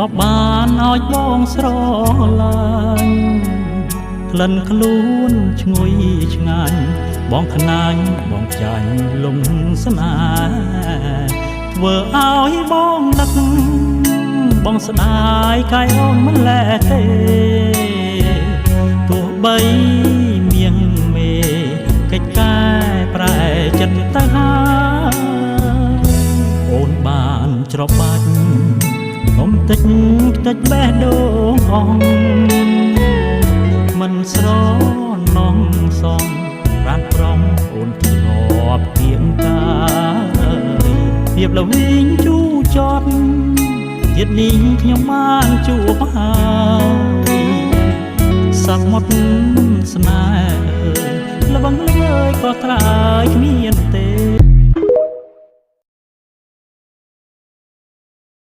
บបានឲ្យបងស្រឡាញ់ក្លិនខ្លួនឈ្ងុយឆ្ងាញ់បងខ្នាញ់បងចាញ់លំស្នេហ៍ធ្វើឲ្យបងនឹកបងស្ដាយកាយអូនមិនលែទេទោះបីមៀងមេកិច្ចកែប្រែចិត្តទៅហើយអូនបានច្របាច់កុំតិចបេះដូងអងមិនស្រណងសងប្រានប្រំអូនធ្លាប់គៀងកាយភាពល្វីងជូរចត់ទៀតនេះខ្ញុំបានជួបហើយសត្វមុតស្នេហ៍ល្បងល្វើយក៏ត្រើយគ្មាន